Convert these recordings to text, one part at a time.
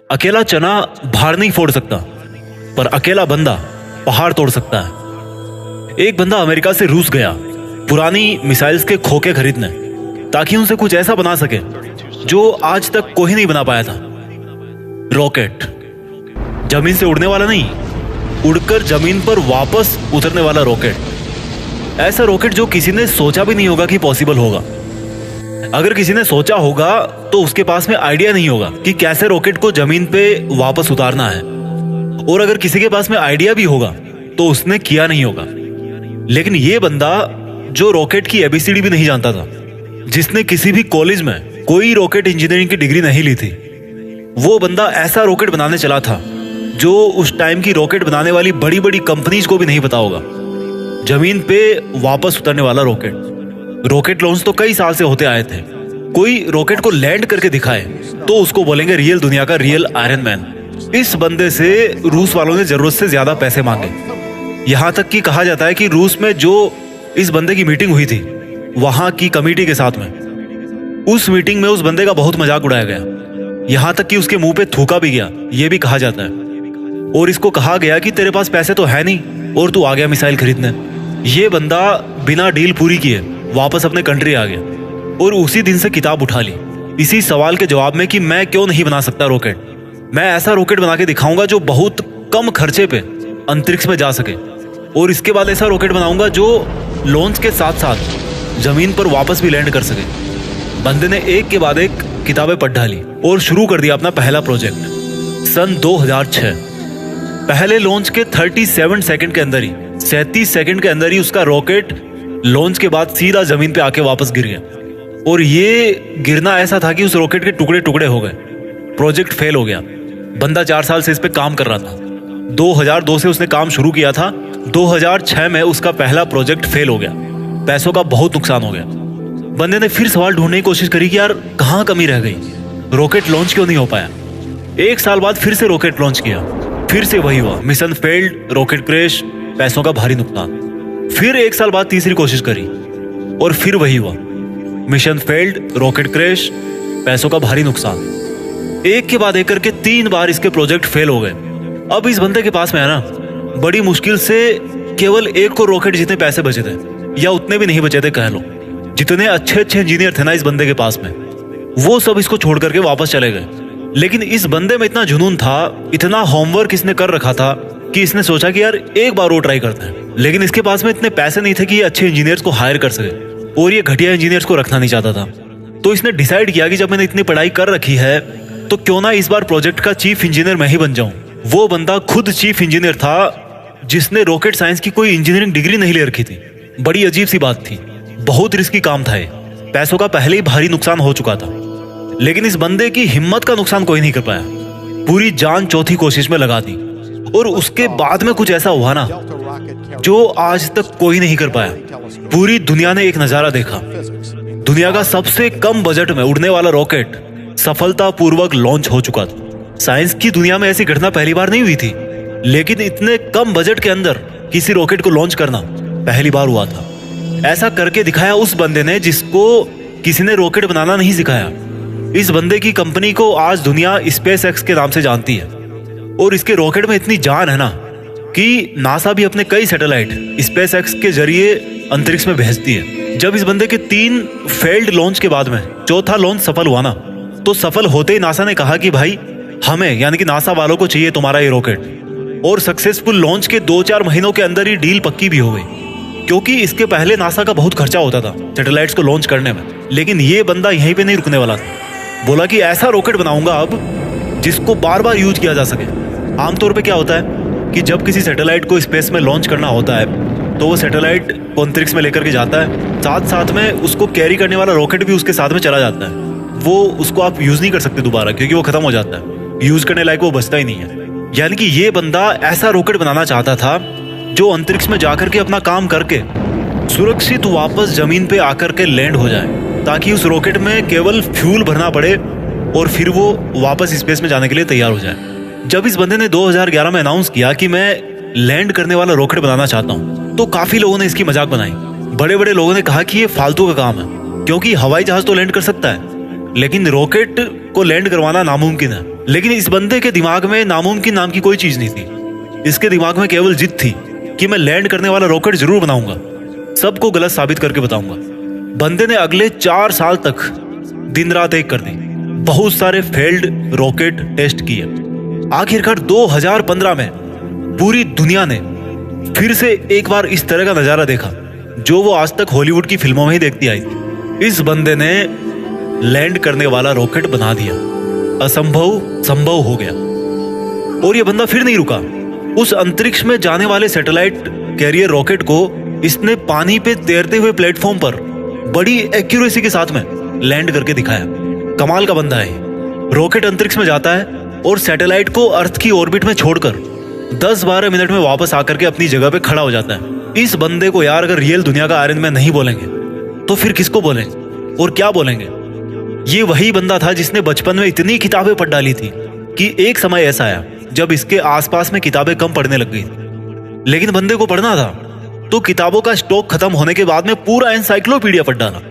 अकेला चना भार नहीं फोड़ सकता, पर अकेला बंदा पहाड़ तोड़ सकता है। एक बंदा अमेरिका से रूस गया पुरानी मिसाइल्स के खोखे खरीदने, ताकि उनसे कुछ ऐसा बना सके जो आज तक कोई नहीं बना पाया था। रॉकेट, जमीन से उड़ने वाला नहीं, उड़कर जमीन पर वापस उतरने वाला रॉकेट। ऐसा रॉकेट जो किसी ने सोचा भी नहीं होगा कि पॉसिबल होगा। अगर किसी ने सोचा होगा तो उसके पास में आइडिया नहीं होगा कि कैसे रॉकेट को जमीन पे वापस उतारना है, और अगर किसी के पास में आइडिया भी होगा तो उसने किया नहीं होगा। लेकिन ये बंदा जो रॉकेट की एबीसीडी भी नहीं जानता था, जिसने किसी भी कॉलेज में कोई रॉकेट इंजीनियरिंग की डिग्री नहीं ली थी, वो बंदा ऐसा रॉकेट बनाने चला था जो उस टाइम की रॉकेट बनाने वाली बड़ी बड़ी कंपनीज को भी नहीं पता होगा। जमीन पे वापस उतरने वाला रॉकेट। रॉकेट लॉन्च तो कई साल से होते आए थे। कोई रॉकेट को लैंड करके दिखाए तो उसको बोलेंगे रियल दुनिया का रियल आयरन मैन। इस बंदे से रूस वालों ने जरूरत से ज्यादा पैसे मांगे। यहां तक कि कहा जाता है कि रूस में जो इस बंदे की मीटिंग हुई थी वहां की कमेटी के साथ में, उस मीटिंग में उस बंदे का बहुत मजाक उड़ाया गया। यहां तक कि उसके मुंह पे थूका भी गया, यह भी कहा जाता है। और इसको कहा गया कि तेरे पास पैसे तो है नहीं और तू आ गया मिसाइल खरीदने। ये बंदा बिना डील पूरी किए वापस अपने कंट्री आ गया और उसी दिन से किताब उठा ली इसी सवाल के जवाब में कि मैं क्यों नहीं बना सकता रॉकेट। मैं ऐसा रॉकेट बना के दिखाऊंगा जो बहुत कम खर्चे पे अंतरिक्ष में जा सके, और इसके बाद ऐसा रॉकेट बनाऊंगा जो लॉन्च के साथ साथ जमीन पर वापस भी लैंड कर सके। बंदे ने एक के बाद एक किताबें पढ़ डाली और शुरू कर दिया अपना पहला प्रोजेक्ट। सन 2006 पहले लॉन्च के 37 सेकंड के अंदर ही 37 सेकंड के अंदर ही उसका रॉकेट लॉन्च के बाद सीधा जमीन पे आके वापस गिर गया। और ये गिरना ऐसा था कि उस रॉकेट के टुकड़े टुकड़े हो गए। प्रोजेक्ट फेल हो गया। बंदा 4 साल से इस पे काम कर रहा था। 2002 से उसने काम शुरू किया था। 2006 में उसका पहला प्रोजेक्ट फेल हो गया। पैसों का बहुत नुकसान हो गया। बंदे ने फिर सवाल ढूंढने की कोशिश करी कि यार कहाँ कमी रह गई, रॉकेट लॉन्च क्यों नहीं हो पाया। 1 साल बाद फिर से रॉकेट लॉन्च किया, फिर से वही हुआ, मिशन फेल्ड, रॉकेट क्रैश, पैसों का भारी नुकसान। फिर 1 साल बाद तीसरी कोशिश करी और फिर वही हुआ, मिशन फेल्ड, रॉकेट क्रैश, पैसों का भारी नुकसान। एक के बाद एक करके 3 बार इसके प्रोजेक्ट फेल हो गए। अब इस बंदे के पास में है ना, बड़ी मुश्किल से केवल 1 को रॉकेट जितने पैसे बचे थे, या उतने भी नहीं बचे थे कह लो। जितने अच्छे अच्छे इंजीनियर थे ना इस बंदे के पास में, वो सब इसको छोड़ करके वापस चले गए। लेकिन इस बंदे में इतना जुनून था, इतना होमवर्क इसने कर रखा था कि इसने सोचा कि यार एक बार वो ट्राई करते हैं। लेकिन इसके पास में इतने पैसे नहीं थे कि ये अच्छे इंजीनियर्स को हायर कर सके, और ये घटिया इंजीनियर्स को रखना नहीं चाहता था। तो इसने डिसाइड किया कि जब मैंने इतनी पढ़ाई कर रखी है तो क्यों ना इस बार प्रोजेक्ट का चीफ इंजीनियर मैं ही बन जाऊं। वो बंदा खुद चीफ इंजीनियर था जिसने रॉकेट साइंस की कोई इंजीनियरिंग डिग्री नहीं ले रखी थी। बड़ी अजीब सी बात थी, बहुत रिस्की काम था ये। पैसों का पहले ही भारी नुकसान हो चुका था, लेकिन इस बंदे की हिम्मत का नुकसान कोई नहीं कर पाया। पूरी जान चौथी कोशिश में लगा दी, और उसके बाद में कुछ ऐसा हुआ ना जो आज तक कोई नहीं कर पाया। पूरी दुनिया ने एक नजारा देखा। दुनिया का सबसे कम बजट में उड़ने वाला रॉकेट सफलतापूर्वक लॉन्च हो चुका था। साइंस की दुनिया में ऐसी घटना पहली बार नहीं हुई थी, लेकिन इतने कम बजट के अंदर किसी रॉकेट को लॉन्च करना पहली बार हुआ था। ऐसा करके दिखाया उस बंदे ने जिसको किसी ने रॉकेट बनाना नहीं सिखाया। इस बंदे की कंपनी को आज दुनिया स्पेस एक्स के नाम से जानती है, और इसके रॉकेट में इतनी जान है ना कि नासा भी अपने कई सैटेलाइट स्पेस एक्स के जरिए अंतरिक्ष में भेजती है। जब इस बंदे के 3 फेल्ड लॉन्च के बाद में चौथा लॉन्च सफल हुआ ना, तो सफल होते ही नासा ने कहा कि भाई हमें, यानी कि नासा वालों को चाहिए तुम्हारा ये रॉकेट। और सक्सेसफुल लॉन्च के 2-4 महीनों के अंदर ही डील पक्की भी हो गई, क्योंकि इसके पहले नासा का बहुत खर्चा होता था सैटेलाइट्स को लॉन्च करने में। लेकिन ये बंदा यहीं पे नहीं रुकने वाला था। बोला कि ऐसा रॉकेट बनाऊंगा अब जिसको बार बार यूज किया जा सके। आमतौर पे क्या होता है कि जब किसी सैटेलाइट को स्पेस में लॉन्च करना होता है तो वो सैटेलाइट को अंतरिक्ष में लेकर के जाता है, साथ साथ में उसको कैरी करने वाला रॉकेट भी उसके साथ में चला जाता है। वो उसको आप यूज नहीं कर सकते दोबारा, क्योंकि वो खत्म हो जाता है, यूज करने लायक वो बचता ही नहीं है। यानी कि ये बंदा ऐसा रॉकेट बनाना चाहता था जो अंतरिक्ष में जाकर के अपना काम करके सुरक्षित वापस जमीन पे आकर के लैंड हो जाए, ताकि उस रॉकेट में केवल फ्यूल भरना पड़े और फिर वो वापस स्पेस में जाने के लिए तैयार हो जाए। जब इस बंदे ने 2011 में अनाउंस किया कि मैं लैंड करने वाला रॉकेट बनाना चाहता हूँ, तो काफी लोगों ने इसकी मजाक बनाई। बड़े बड़े लोगों ने कहा कि ये फालतू का काम है, क्योंकि हवाई जहाज तो लैंड कर सकता है, लेकिन रॉकेट को लैंड करवाना नामुमकिन है। लेकिन इस बंदे के दिमाग में नामुमकिन नाम की कोई चीज नहीं थी। इसके दिमाग में केवल जिद थी कि मैं लैंड करने वाला रॉकेट जरूर बनाऊंगा, सबको गलत साबित करके बताऊंगा। बंदे ने अगले 4 साल तक दिन रात एक कर दी, बहुत सारे फेल्ड रॉकेट टेस्ट किए। आखिरकार 2015 में पूरी दुनिया ने फिर से एक बार इस तरह का नजारा देखा जो वो आज तक हॉलीवुड की फिल्मों में ही देखती आई थी। इस बंदे ने लैंड करने वाला रॉकेट बना दिया, असंभव संभव हो गया। और ये बंदा फिर नहीं रुका। उस अंतरिक्ष में जाने वाले सैटेलाइट कैरियर रॉकेट को इसने पानी पे तैरते हुए प्लेटफॉर्म पर बड़ी एक्यूरेसी के साथ में लैंड करके दिखाया। कमाल का बंदा है। रॉकेट अंतरिक्ष में जाता है और सैटेलाइट को अर्थ की ऑर्बिट में छोड़कर 10-12 मिनट में वापस आकर के अपनी जगह पे खड़ा हो जाता है। इस बंदे को यार अगर रियल दुनिया का आयरन मैन नहीं बोलेंगे तो फिर किसको बोलेंगे और क्या बोलेंगे? ये वही बंदा था जिसने बचपन में इतनी किताबें पढ़ डाली थी कि एक समय ऐसा आया जब इसके आसपास में किताबें कम पढ़ने लग गई। लेकिन बंदे को पढ़ना था तो किताबों का स्टॉक खत्म होने के बाद में पूरा एनसाइक्लोपीडिया पढ़ डाला।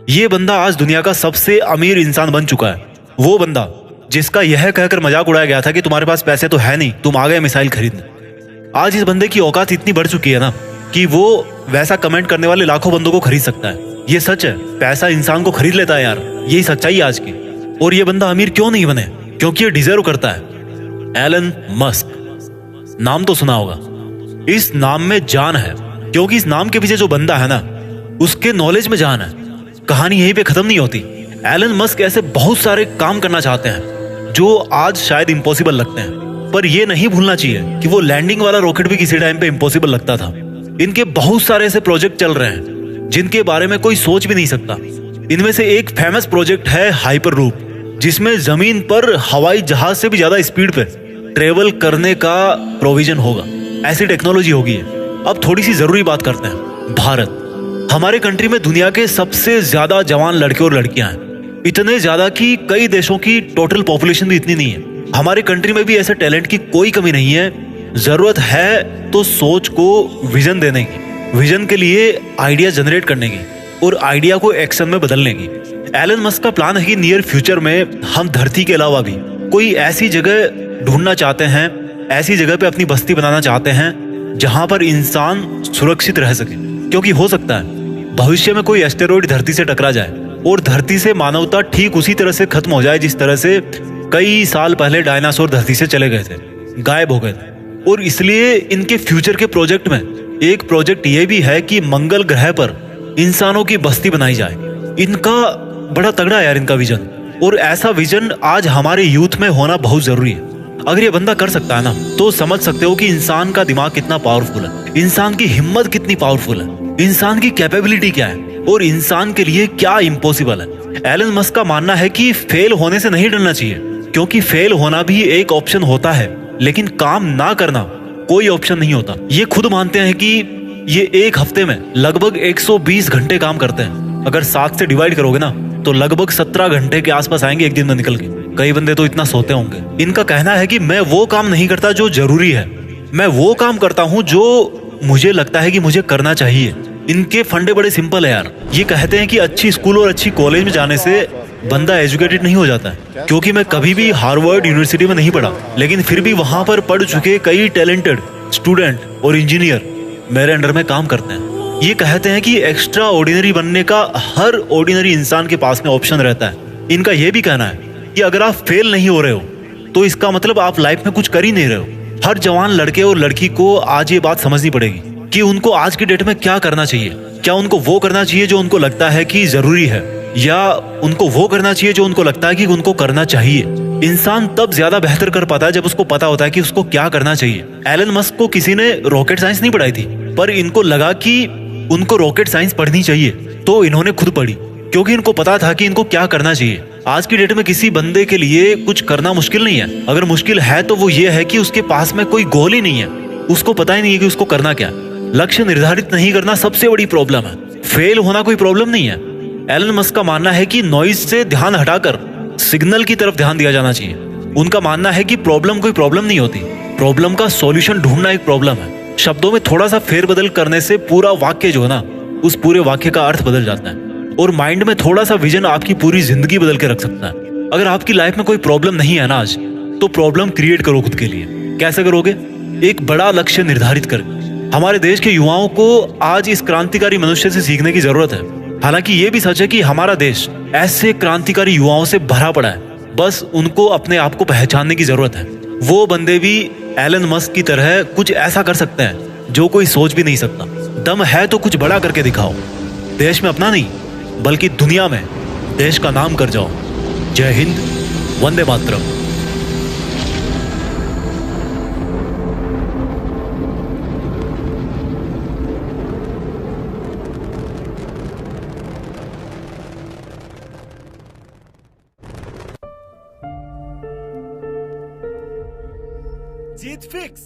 ये बंदा आज दुनिया का सबसे अमीर इंसान बन चुका है। वो बंदा जिसका यह कहकर मजाक उड़ाया गया था कि तुम्हारे पास पैसे तो है नहीं, तुम आ गए मिसाइल खरीदने। आज इस बंदे की औकात इतनी बढ़ चुकी है ना कि वो वैसा कमेंट करने वाले लाखों बंदों को खरीद सकता है। ये सच है, पैसा इंसान को खरीद लेता है यार, यही सच्चाई आज की। और ये बंदा अमीर क्यों नहीं बने? क्योंकि ये डिजर्व करता है। एलन मस्क, नाम तो सुना होगा। इस नाम में जान है क्योंकि इस नाम के पीछे जो बंदा है ना उसके नॉलेज में जान है। कहानी यहीं पे खत्म नहीं होती। एलन मस्क ऐसे बहुत सारे काम करना चाहते हैं जो आज शायद इम्पॉसिबल लगते हैं, पर यह नहीं भूलना चाहिए कि वो लैंडिंग वाला रॉकेट भी किसी टाइम पे इम्पॉसिबल लगता था। इनके बहुत सारे ऐसे प्रोजेक्ट चल रहे हैं जिनके बारे में कोई सोच भी नहीं सकता। इनमें से एक फेमस प्रोजेक्ट है हाइपरलूप, जिसमें जमीन पर हवाई जहाज से भी ज्यादा स्पीड पे ट्रेवल करने का प्रोविजन होगा। ऐसी टेक्नोलॉजी होगी। अब थोड़ी सी जरूरी बात करते हैं। भारत, हमारे कंट्री में दुनिया के सबसे ज्यादा जवान लड़के और लड़कियां हैं, इतने ज्यादा कि कई देशों की टोटल पॉपुलेशन भी इतनी नहीं है। हमारे कंट्री में भी ऐसे टैलेंट की कोई कमी नहीं है। जरूरत है तो सोच को विजन देने की, विजन के लिए आइडिया जनरेट करने की और आइडिया को एक्शन में बदलने की। एलन मस्क का प्लान है कि नियर फ्यूचर में हम धरती के अलावा भी कोई ऐसी जगह ढूंढना चाहते हैं, ऐसी जगह पे अपनी बस्ती बनाना चाहते हैं जहां पर इंसान सुरक्षित रह सके। क्योंकि हो सकता है भविष्य में कोई एस्टेरॉइड धरती से टकरा जाए और धरती से मानवता ठीक उसी तरह से खत्म हो जाए जिस तरह से कई साल पहले डायनासोर धरती से चले गए थे, गायब हो गए थे। और इसलिए इनके फ्यूचर के प्रोजेक्ट में एक प्रोजेक्ट ये भी है कि मंगल ग्रह पर इंसानों की बस्ती बनाई जाए। इनका बड़ा तगड़ा है यार इनका विजन, और ऐसा विजन आज हमारे यूथ में होना बहुत जरूरी है। अगर ये बंदा कर सकता है ना तो समझ सकते हो कि इंसान का दिमाग कितना पावरफुल है, इंसान की हिम्मत कितनी पावरफुल है, इंसान की कैपेबिलिटी क्या है और इंसान के लिए क्या इम्पॉसिबल है। एलन मस्क का मानना है कि फेल होने से नहीं डरना चाहिए, क्योंकि फेल होना भी एक ऑप्शन होता है, लेकिन काम ना करना कोई ऑप्शन नहीं होता। ये खुद मानते हैं कि ये एक हफ्ते में लगभग 120 घंटे काम करते हैं। अगर 7 से डिवाइड करोगे ना तो लगभग 17 घंटे के आसपास आएंगे एक दिन में निकल के। कई बंदे तो इतना सोते होंगे। इनका कहना है कि मैं वो काम नहीं करता जो जरूरी है, मैं वो काम करता हूँ जो मुझे लगता है कि मुझे करना चाहिए। इनके फंडे बड़े सिंपल है यार। ये कहते हैं कि अच्छी स्कूल और अच्छी कॉलेज में जाने से बंदा एजुकेटेड नहीं हो जाता है, क्योंकि मैं कभी भी हार्वर्ड यूनिवर्सिटी में नहीं पढ़ा, लेकिन फिर भी वहां पर पढ़ चुके कई टैलेंटेड स्टूडेंट और इंजीनियर मेरे अंडर में काम करते हैं। ये कहते हैं कि एक्स्ट्रा ऑर्डिनरी बनने का हर ऑर्डिनरी इंसान के पास में ऑप्शन रहता है। इनका यह भी कहना है कि अगर आप फेल नहीं हो रहे हो तो इसका मतलब आप लाइफ में कुछ कर ही नहीं रहे हो। हर जवान लड़के और लड़की को आज ये बात समझनी पड़ेगी कि उनको आज की डेट में क्या करना चाहिए। क्या उनको वो करना चाहिए जो उनको लगता है कि जरूरी है, या उनको वो करना चाहिए जो उनको लगता है कि उनको करना चाहिए। इंसान तब ज्यादा बेहतर कर पाता है जब उसको पता होता है कि उसको क्या करना चाहिए। एलन मस्क को किसी ने रॉकेट साइंस नहीं पढ़ाई थी, पर इनको लगा कि उनको रॉकेट साइंस पढ़नी चाहिए, तो इन्होंने खुद पढ़ी, क्योंकि इनको पता था कि इनको क्या करना चाहिए। आज की डेट में किसी बंदे के लिए कुछ करना मुश्किल नहीं है। अगर मुश्किल है तो वो ये है कि उसके पास में कोई गोल ही नहीं है, उसको पता ही नहीं है कि उसको करना क्या है। लक्ष्य निर्धारित नहीं करना सबसे बड़ी प्रॉब्लम है। फेल होना कोई प्रॉब्लम नहीं है। एलन मस्क का मानना है कि नॉइज से ध्यान हटाकर सिग्नल की तरफ ध्यान दिया जाना चाहिए। उनका मानना है कि प्रॉब्लम कोई प्रॉब्लम नहीं होती, प्रॉब्लम का सॉल्यूशन ढूंढना एक प्रॉब्लम है। शब्दों में थोड़ा सा फेरबदल करने से पूरा वाक्य जो है ना, उस पूरे वाक्य का अर्थ बदल जाता है। और माइंड में थोड़ा सा विजन आपकी पूरी जिंदगी बदल के रख सकता है। अगर आपकी लाइफ में कोई प्रॉब्लम नहीं है ना आज, तो प्रॉब्लम क्रिएट करो खुद के लिए। कैसे करोगे? एक बड़ा लक्ष्य निर्धारित कर। हमारे देश के युवाओं को आज इस क्रांतिकारी मनुष्य से सीखने की जरूरत है। हालांकि ये भी सच है कि हमारा देश ऐसे क्रांतिकारी युवाओं से भरा पड़ा है, बस उनको अपने आप को पहचानने की जरूरत है। वो बंदे भी एलन मस्क की तरह कुछ ऐसा कर सकते हैं जो कोई सोच भी नहीं सकता। दम है तो कुछ बड़ा करके दिखाओ। देश में अपना नहीं, बल्कि दुनिया में देश का नाम कर जाओ। जय हिंद, वंदे मातरम। जीत फिक्स।